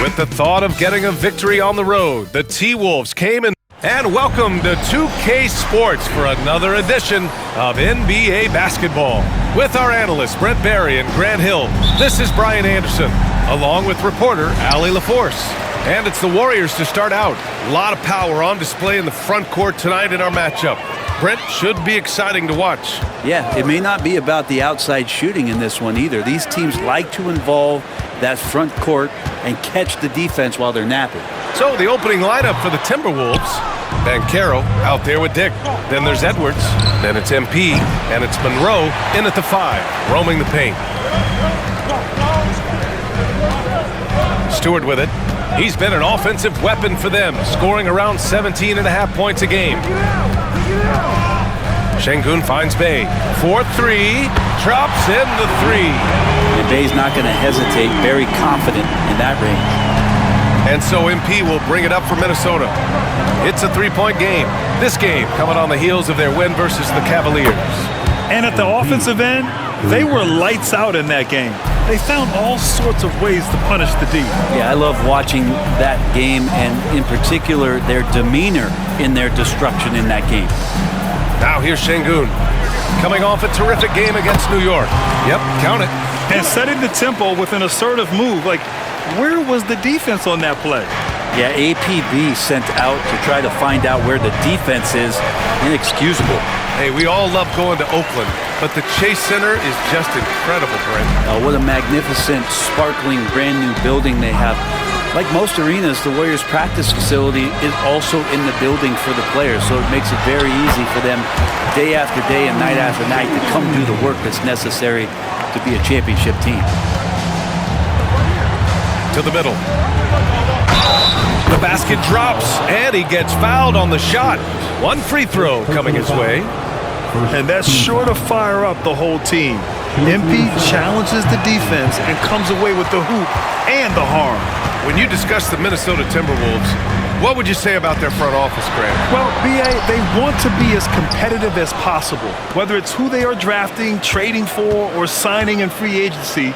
With the thought of getting a victory on the road, the T-Wolves came in. And welcome to 2K Sports for another edition of NBA basketball. With our analysts Brent Barry and Grant Hill, this is Brian Anderson, along with reporter Allie LaForce. And it's the Warriors to start out. A lot of power on display in the front court tonight in our matchup. Brent, should be exciting to watch. Yeah, it may not be about the outside shooting in this one either. These teams like to involve that front court and catch the defense while they're napping. So the opening lineup for the Timberwolves. Banchero out there with Dick. Then there's Edwards. Then it's MP. And it's Monroe in at the 5, roaming the paint. Stewart with it. He's been an offensive weapon for them, scoring around 17.5 points a game. Şengün finds Bey. 4-3. Drops in the 3. And Bey's not going to hesitate. Very confident in that range. And so MP will bring it up for Minnesota. It's a 3-point game. This game coming on the heels of their win versus the Cavaliers. And at the offensive end, they were lights out in that game. They found all sorts of ways to punish the D. Yeah, I love watching that game, and in particular, their demeanor in their destruction in that game. Now here's Şengün, coming off a terrific game against New York. Yep, count it. And setting the tempo with an assertive move. Like, where was the defense on that play? Yeah, APB sent out to try to find out where the defense is. Inexcusable. Hey, we all love going to Oakland, but the Chase Center is just incredible, Brent. What a magnificent, sparkling, brand new building they have. Like most arenas, the Warriors practice facility is also in the building for the players, so it makes it very easy for them day after day and night after night to come do the work that's necessary to be a championship team. To the middle. The basket drops, and he gets fouled on the shot. One free throw coming his way. And that's sure to fire up the whole team. MP challenges the defense and comes away with the hoop and the harm. When you discuss the Minnesota Timberwolves, what would you say about their front office, Grant? Well, B.A., they want to be as competitive as possible. Whether it's who they are drafting, trading for, or signing in free agency,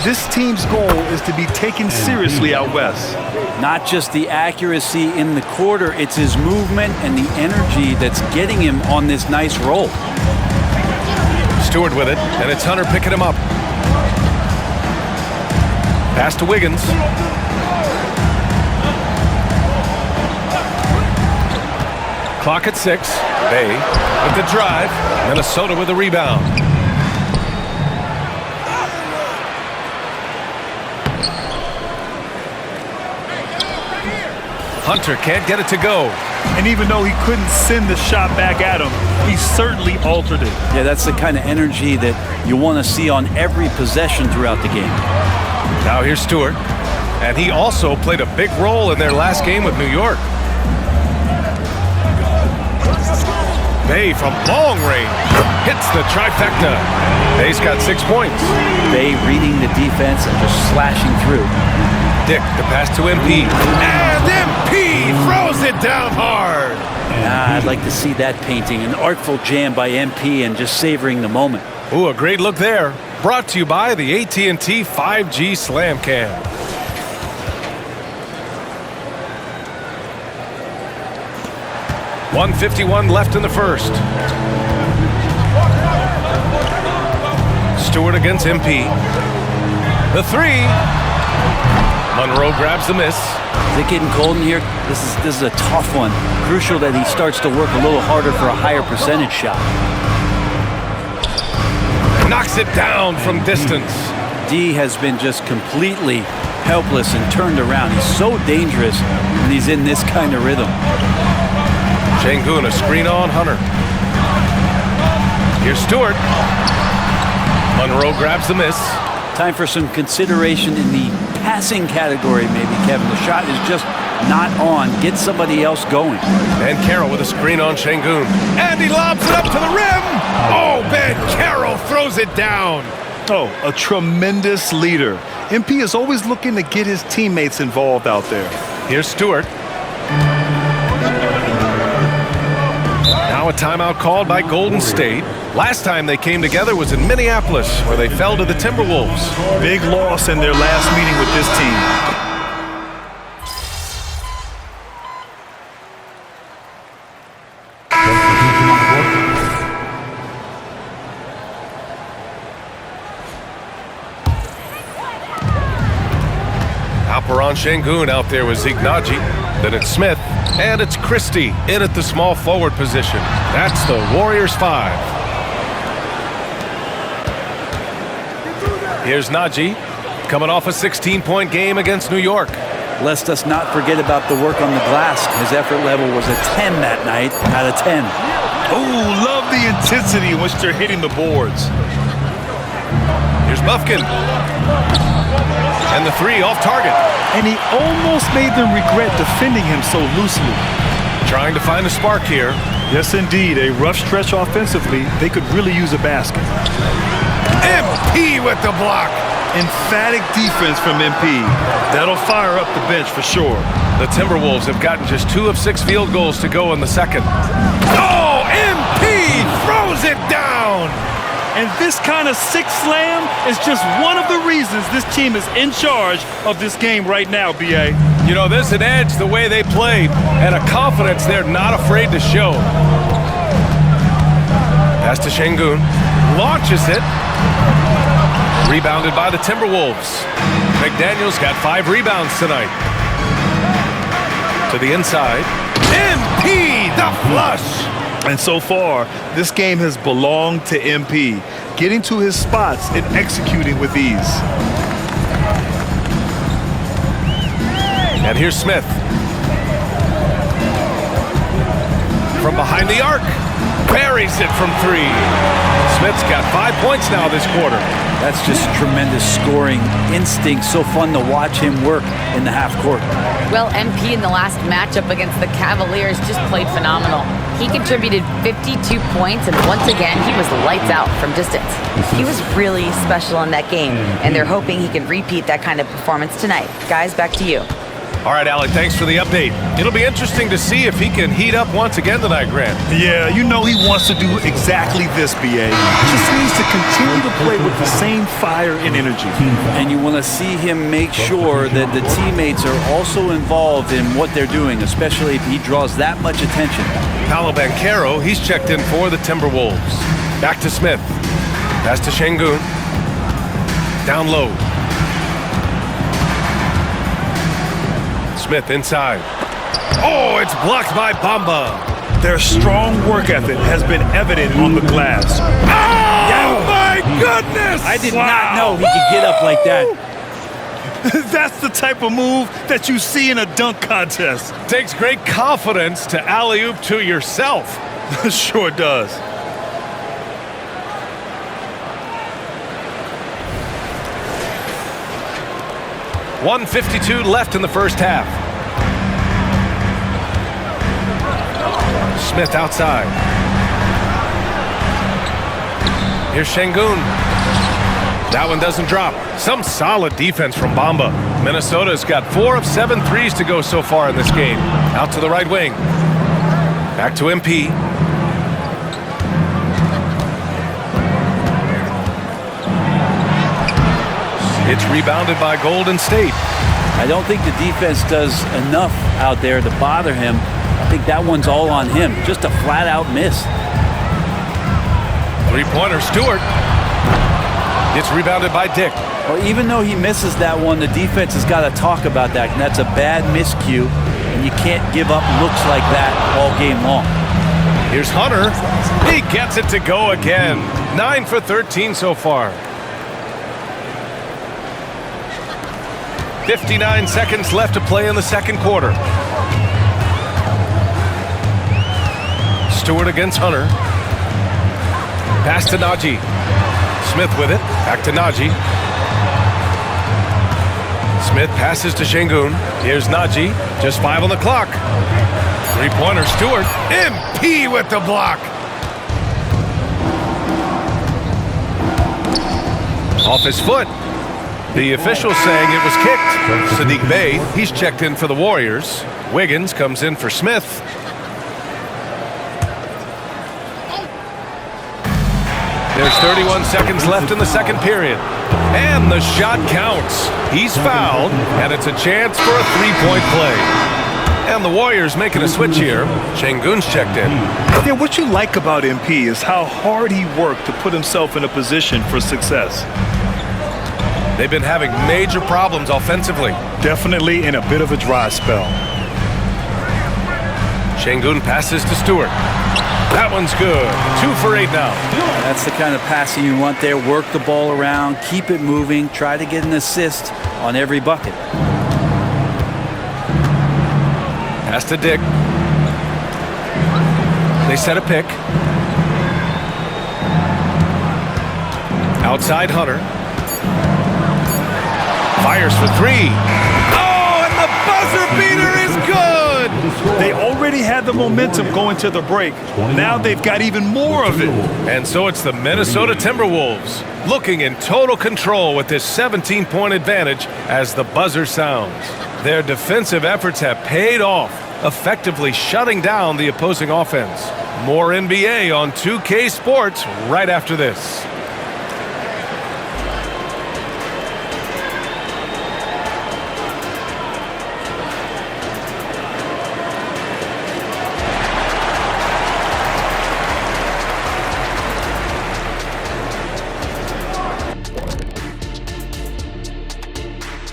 this team's goal is to be taken seriously out west. Not just the accuracy in the quarter, it's his movement and the energy that's getting him on this nice roll. Stewart with it, and it's Hunter picking him up. Pass to Wiggins. Clock at 6. Bey with the drive. Minnesota with the rebound. Hunter can't get it to go. And even though he couldn't send the shot back at him, he certainly altered it. Yeah, that's the kind of energy that you want to see on every possession throughout the game. Now here's Stewart. And he also played a big role in their last game with New York. Bey from long range hits the trifecta. Bey's got 6 points. Bey reading the defense and just slashing through. Dick, the pass to MP. And MP throws it down hard. I'd like to see that painting. An artful jam by MP and just savoring the moment. Ooh, a great look there. Brought to you by the AT&T 5G Slam Cam. .151 left in the first. Stewart against MP. The 3. Monroe grabs the miss. Is it getting cold in here? This is a tough one. Crucial that he starts to work a little harder for a higher percentage shot. Knocks it down from distance. D has been just completely helpless and turned around. He's so dangerous when he's in this kind of rhythm. Şengün, a screen on Hunter. Here's Stewart. Monroe grabs the miss. Time for some consideration in the passing category, maybe, Kevin. The shot is just not on. Get somebody else going. Banchero with a screen on Şengün. And he lobs it up to the rim. Oh, Banchero throws it down. Oh, a tremendous leader. MP is always looking to get his teammates involved out there. Here's Stewart. Now a timeout called by Golden State. Last time they came together was in Minneapolis, where they fell to the Timberwolves. Big loss in their last meeting with this team. on Şengün. Out there with Zeke Naji. Then it's Smith. And it's Christie in at the small forward position. That's the Warriors 5. Here's Naji, coming off a 16-point game against New York. Lest us not forget about the work on the glass. His effort level was a 10 that night out of 10. Oh, love the intensity in which they're hitting the boards. Here's Bufkin. And the three off target. And he almost made them regret defending him so loosely. Trying to find a spark here. Yes, indeed. A rough stretch offensively. They could really use a basket. MP with the block. Emphatic defense from MP. That'll fire up the bench for sure. The Timberwolves have gotten just 2 of 6 field goals to go in the second. Oh, MP throws it down. And this kind of six slam is just one of the reasons this team is in charge of this game right now, B.A. You know, there's an edge the way they play and a confidence they're not afraid to show. Pass to Şengün. Launches it. Rebounded by the Timberwolves. McDaniels got 5 rebounds tonight. To the inside. MP, the flush. And so far, this game has belonged to MP, getting to his spots and executing with ease. And here's Smith. From behind the arc. Buries it from 3. Smith's got 5 points now this quarter. That's just tremendous scoring instinct. So fun to watch him work in the half court. Well, MP in the last matchup against the Cavaliers just played phenomenal. He contributed 52 points, and once again, he was lights out from distance. He was really special in that game, and they're hoping he can repeat that kind of performance tonight. Guys, back to you. All right, Alec, thanks for the update. It'll be interesting to see if he can heat up once again tonight, Grant. Yeah, you know he wants to do exactly this, B.A. Just needs to continue to play with the same fire and energy. And you want to see him make sure that the teammates are also involved in what they're doing, especially if he draws that much attention. Paolo Banchero, he's checked in for the Timberwolves. Back to Smith. Pass to Şengün. Down low. Smith inside. Oh, it's blocked by Bamba. Their strong work ethic has been evident on the glass. Oh, my goodness! I did not know he could get up like that. That's the type of move that you see in a dunk contest. Takes great confidence to alley-oop to yourself. Sure does. .152 left in the first half. Smith outside. Here's Şengün. That one doesn't drop. Some solid defense from Bamba. Minnesota's got 4 of 7 threes to go so far in this game. Out to the right wing. Back to MP. It's rebounded by Golden State. I don't think the defense does enough out there to bother him. I think that one's all on him. Just a flat-out miss. Three-pointer, Stewart. It's rebounded by Dick. Well, even though he misses that one, the defense has got to talk about that. And that's a bad miscue, and you can't give up looks like that all game long. Here's Hunter. He gets it to go again. 9 for 13 so far. 59 seconds left to play in the second quarter. Stewart against Hunter. Pass to Naji. Smith with it. Back to Naji. Smith passes to Şengün. Here's Naji. Just 5 on the clock. Three-pointer, Stewart. MP with the block. Off his foot. The official saying it was kicked. Saddiq Bey, he's checked in for the Warriors. Wiggins comes in for Smith. There's 31 seconds left in the second period. And the shot counts. He's fouled, and it's a chance for a three-point play. And the Warriors making a switch here. Şengün's checked in. Yeah, what you like about MP is how hard he worked to put himself in a position for success. They've been having major problems offensively. Definitely in a bit of a dry spell. Şengün passes to Stewart. That one's good. 2 for 8 now. That's the kind of passing you want there. Work the ball around, keep it moving, try to get an assist on every bucket. Pass to Dick. They set a pick. Outside Hunter. Fires for 3. Oh, and the buzzer beater is good! They already had the momentum going to the break. Now they've got even more of it. And so it's the Minnesota Timberwolves looking in total control with this 17-point advantage as the buzzer sounds. Their defensive efforts have paid off, effectively shutting down the opposing offense. More NBA on 2K Sports right after this.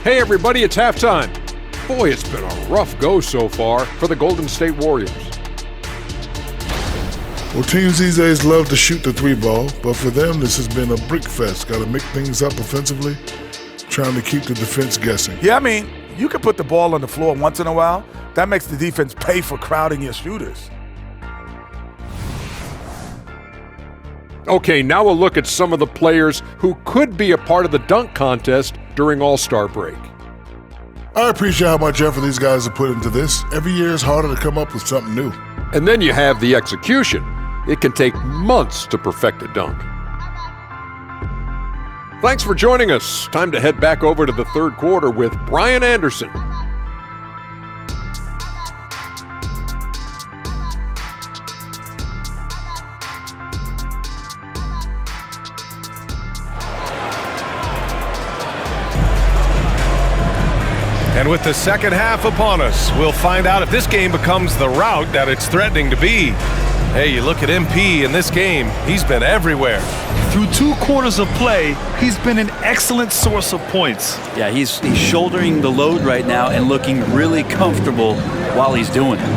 Hey everybody, it's halftime. Boy, it's been a rough go so far for the Golden State Warriors. Well, teams these days love to shoot the 3 ball, but for them this has been a brick fest. Got to make things up offensively, trying to keep the defense guessing. Yeah, I mean, you can put the ball on the floor once in a while. That makes the defense pay for crowding your shooters. Okay, now we'll look at some of the players who could be a part of the dunk contest during All-Star break. I appreciate how much effort these guys have put into this. Every year is harder to come up with something new. And then you have the execution. It can take months to perfect a dunk. Thanks for joining us. Time to head back over to the third quarter with Brian Anderson. And with the second half upon us, we'll find out if this game becomes the rout that it's threatening to be. Hey, you look at MP in this game, he's been everywhere. Through 2 quarters of play, he's been an excellent source of points. Yeah, he's shouldering the load right now and looking really comfortable while he's doing it.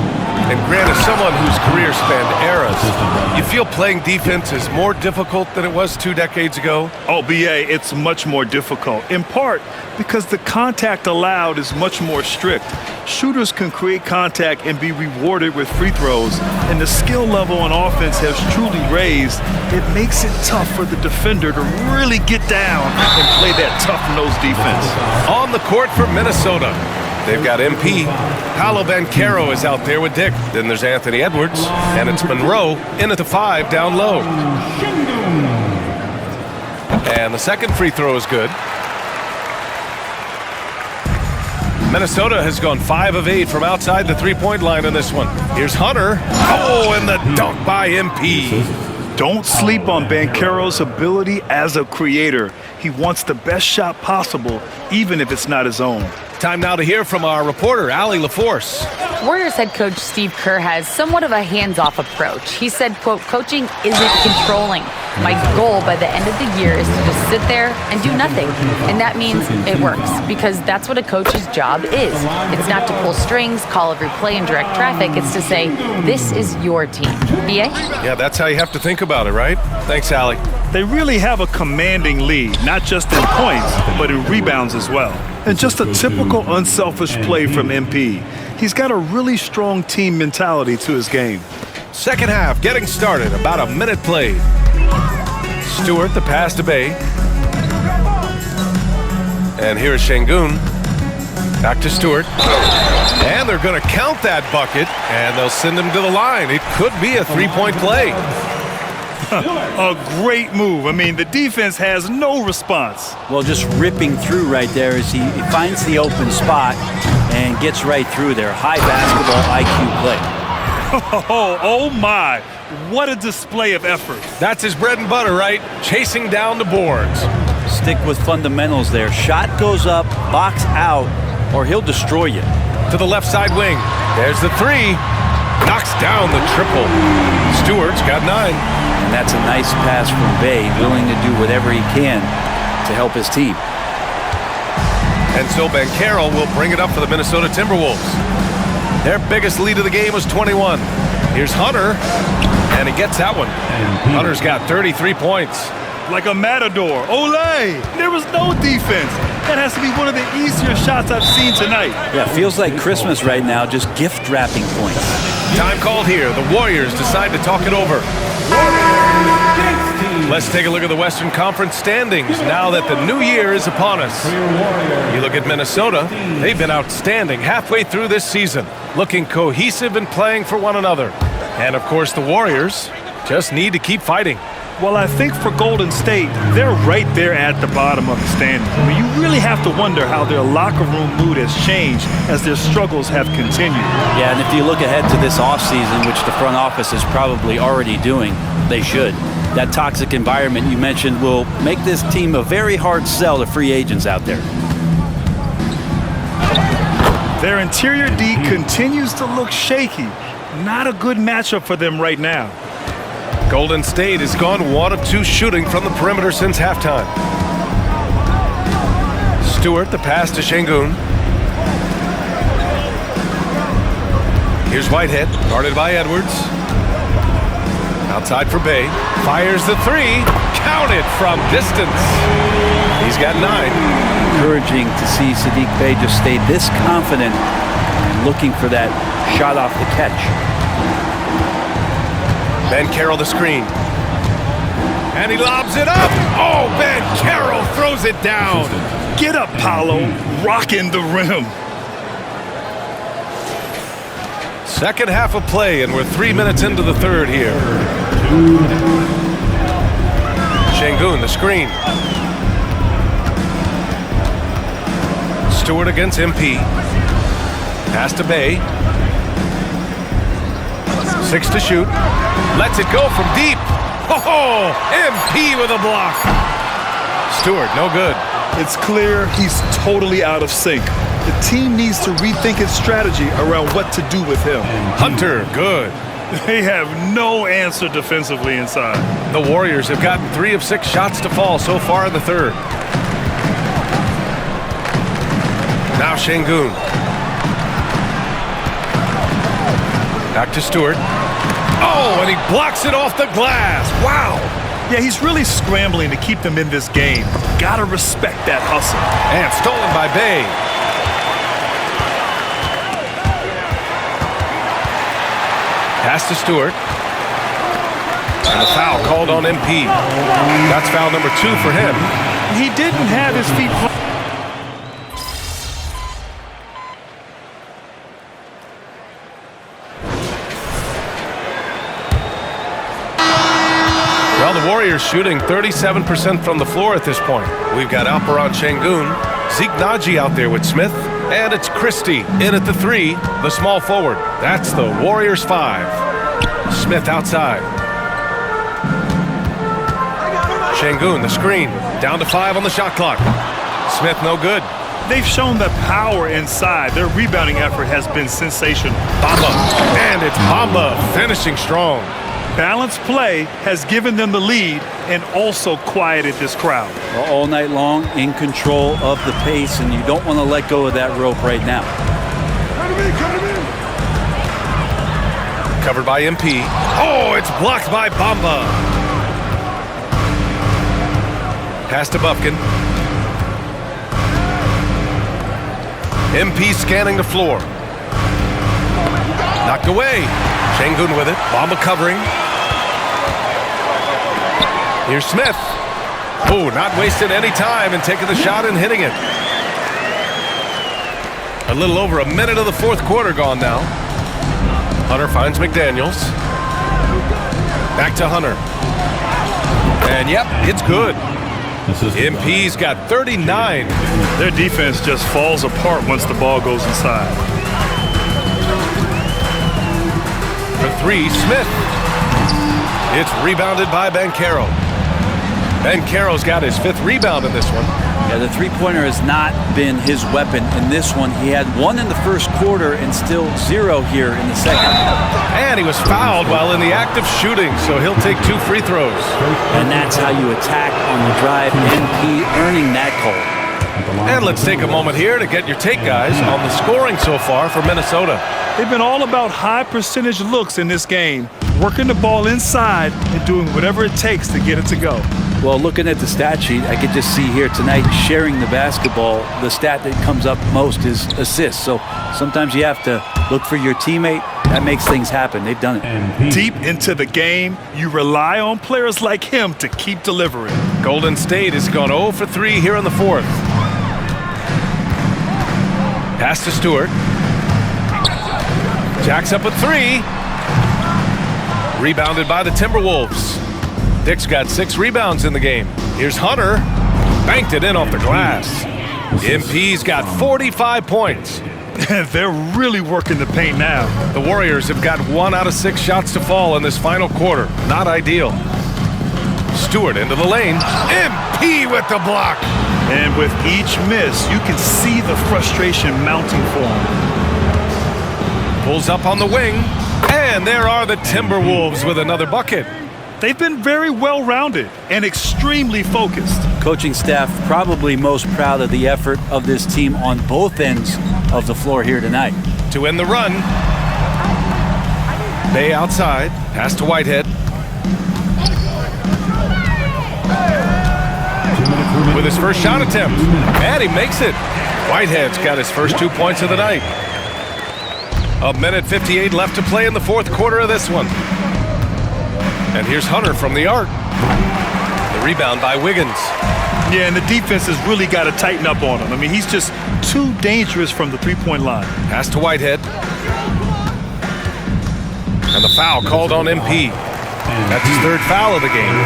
And Grant, as someone whose career spanned eras, you feel playing defense is more difficult than it was 2 decades ago? Oh, BA, it's much more difficult, in part because the contact allowed is much more strict. Shooters can create contact and be rewarded with free throws, and the skill level on offense has truly raised. It makes it tough for the defender to really get down and play that tough-nosed defense. On the court for Minnesota, they've got MP. Paolo Banchero is out there with Dick. Then there's Anthony Edwards, and it's Monroe in at the 5 down low. And the second free throw is good. Minnesota has gone 5 of 8 from outside the three-point line in this one. Here's Hunter. Oh, and the dunk by MP. Don't sleep on Banchero's ability as a creator. He wants the best shot possible, even if it's not his own. Time now to hear from our reporter, Allie LaForce. Warriors head coach Steve Kerr has somewhat of a hands-off approach. He said, quote, coaching isn't controlling. My goal by the end of the year is to just sit there and do nothing. And that means it works, because that's what a coach's job is. It's not to pull strings, call every play, and direct traffic. It's to say, this is your team. BA? Yeah, that's how you have to think about it, right? Thanks, Allie. They really have a commanding lead, not just in points, but in rebounds as well. And just a typical unselfish play from MP. He's got a really strong team mentality to his game. Second half getting started, about a minute played. Stewart, the pass to Bey. And here's Şengün. Back to Stewart. And they're going to count that bucket, and they'll send him to the line. It could be a 3-point play. A great move. I mean, the defense has no response. Well, just ripping through right there as he finds the open spot and gets right through there. High basketball IQ play. Oh my. What a display of effort. That's his bread and butter, right? Chasing down the boards. Stick with fundamentals there. Shot goes up, box out, or he'll destroy you. To the left side wing. There's the 3. Knocks down the triple. Stewart's got 9. And that's a nice pass from Bey, willing to do whatever he can to help his team. And so Banchero will bring it up for the Minnesota Timberwolves. Their biggest lead of the game was 21. Here's Hunter, and he gets that one. Hunter's got 33 points. Like a matador. Olay! There was no defense. That has to be one of the easier shots I've seen tonight. Yeah, feels like Christmas right now, just gift wrapping points. Time called here. The Warriors decide to talk it over. Let's take a look at the Western Conference standings now that the new year is upon us. You look at Minnesota, they've been outstanding halfway through this season, looking cohesive and playing for one another. And of course, the Warriors just need to keep fighting. Well, I think for Golden State, they're right there at the bottom of the standings. I mean, you really have to wonder how their locker room mood has changed as their struggles have continued. Yeah, and if you look ahead to this offseason, which the front office is probably already doing, they should. That toxic environment you mentioned will make this team a very hard sell to free agents out there. Their interior D continues to look shaky. Not a good matchup for them right now. Golden State has gone 1 of 2 shooting from the perimeter since halftime. Stewart, the pass to Şengün. Here's Whitehead, guarded by Edwards. Outside for Bey. Fires the 3. Counted from distance. He's got 9. Encouraging to see Saddiq Bey just stay this confident, looking for that shot off the catch. Banchero the screen. And he lobs it up. Oh, Banchero throws it down. Get up, Paolo. Rocking the rim. Second half of play, and we're 3 minutes into the third here. Şengün, the screen. Stewart against MP. Pass to Bey. 6 to shoot. Lets it go from deep. Oh, MP with a block. Stewart, no good. It's clear he's totally out of sync. The team needs to rethink its strategy around what to do with him. Hunter, good. They have no answer defensively inside. The Warriors have gotten 3 of 6 shots to fall so far in the third. Now Şengün. Back to Stewart. Oh, and he blocks it off the glass. Wow. Yeah, he's really scrambling to keep them in this game. Gotta respect that hustle. And stolen by Bey. Pass to Stewart. And a foul called on MP. That's foul number 2 for him. He didn't have his feet. Well, the Warriors shooting 37% from the floor at this point. We've got Alperen Şengün, Zeke Naji out there with Smith, and it's Christie in at the 3, the small forward. That's the Warriors 5. Smith outside. Şengün, the screen, down to 5 on the shot clock. Smith no good. They've shown the power inside. Their rebounding effort has been sensational. Bamba, and it's Bamba finishing strong. Balanced play has given them the lead and also quieted this crowd. All night long, in control of the pace, and you don't want to let go of that rope right now. Covered by MP. Oh, it's blocked by Bamba. Pass to Bufkin. MP scanning the floor. Knocked away. Şengün with it. Bamba covering. Here's Smith. Oh, not wasting any time and taking the shot and hitting it. A little over a minute of the fourth quarter gone now. Hunter finds McDaniels. Back to Hunter. And yep, it's good. MP's got 39. Their defense just falls apart once the ball goes inside. For 3, Smith. It's rebounded by Banchero. Banchero's got his 5th rebound in this one. Yeah, the three-pointer has not been his weapon in this one. He had 1 in the first quarter and still 0 here in the second. And he was fouled while in the act of shooting, so he'll take 2 free throws. And that's how you attack on the drive. MP earning that call. And let's take a moment here to get your take, guys, on the scoring so far for Minnesota. They've been all about high percentage looks in this game, working the ball inside and doing whatever it takes to get it to go. Well, looking at the stat sheet, I could just see here tonight, sharing the basketball, the stat that comes up most is assists. So sometimes you have to look for your teammate. That makes things happen. They've done it. Deep into the game, you rely on players like him to keep delivering. Golden State has gone 0 for 3 here in the fourth. Pass to Stewart. Jacks up a 3. Rebounded by the Timberwolves. Dick's got 6 rebounds in the game. Here's Hunter. Banked it in off the glass. MP's got 45 points. They're really working the paint now. The Warriors have got 1 out of 6 shots to fall in this final quarter. Not ideal. Stewart into the lane. MP with the block. And with each miss, you can see the frustration mounting for him. Pulls up on the wing. And there are the Timberwolves with another bucket. They've been very well-rounded and extremely focused. Coaching staff probably most proud of the effort of this team on both ends of the floor here tonight. To end the run. Bay outside. Pass to Whitehead. With his first shot attempt. And he makes it. Whitehead's got his first 2 points of the night. 1:58 left to play in the fourth quarter of this one. And here's Hunter from the arc. The rebound by Wiggins. Yeah, and the defense has really got to tighten up on him. I mean, he's just too dangerous from the three-point line. Pass to Whitehead. And the foul called on MP. That's his 3rd foul of the game.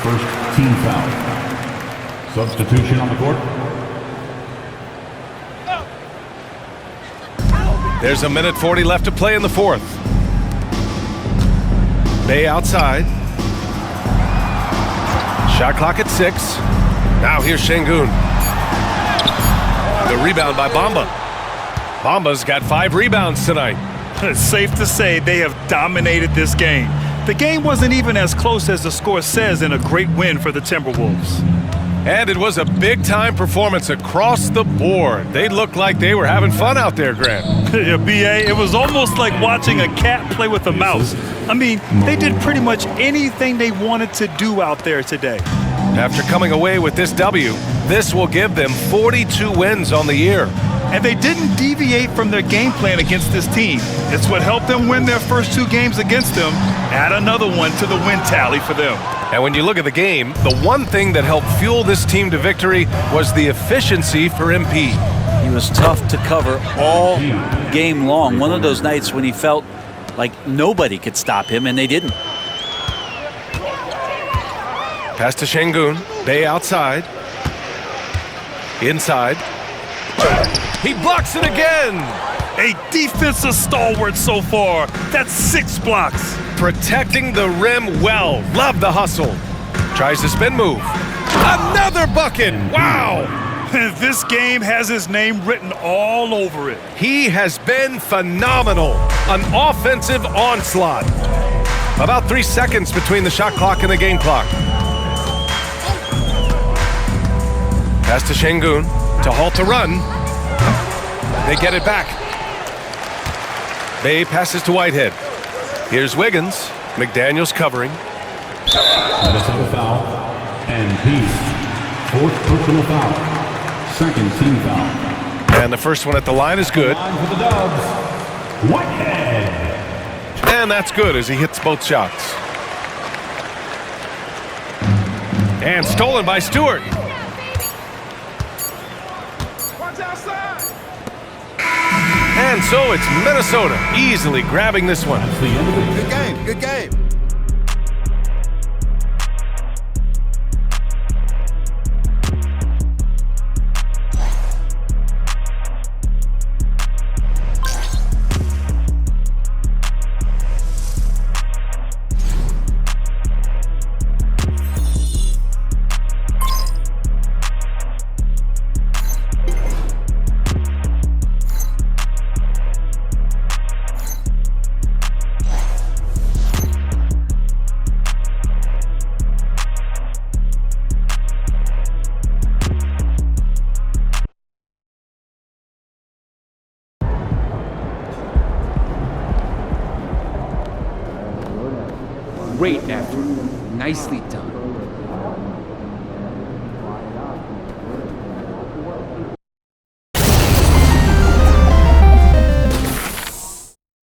First team foul. Substitution on the court. There's 1:40 left to play in the fourth. Bay outside. Shot clock at 6. Now here's Şengün. The rebound by Bamba. Bamba's got 5 rebounds tonight. It's safe to say they have dominated this game. The game wasn't even as close as the score says in a great win for the Timberwolves. And it was a big-time performance across the board. They looked like they were having fun out there, Grant. Yeah, B.A., it was almost like watching a cat play with a mouse. I mean, they did pretty much anything they wanted to do out there today. After coming away with this W, this will give them 42 wins on the year. And they didn't deviate from their game plan against this team. It's what helped them win their first 2 games against them. Add another one to the win tally for them. And when you look at the game, the one thing that helped fuel this team to victory was the efficiency for MP. He was tough to cover all game long. One of those nights when he felt like nobody could stop him, and they didn't. Pass to Şengün. Bay outside. Inside. He blocks it again. A defensive stalwart so far. That's 6 blocks. Protecting the rim well. Love the hustle. Tries the spin move. Another bucket. Wow. This game has his name written all over it. He has been phenomenal. An offensive onslaught. About 3 seconds between the shot clock and the game clock. Pass to Şengün to halt the run. They get it back. Bay passes to Whitehead. Here's Wiggins. McDaniels covering. Minnesota foul. And Peace. 4th personal foul. 2nd team foul. And the first one at the line is good. Line for the Dubs. Whitehead. And that's good as he hits both shots. And stolen by Stewart. And so it's Minnesota easily grabbing this one. Good game, good game. Great effort. Nicely done.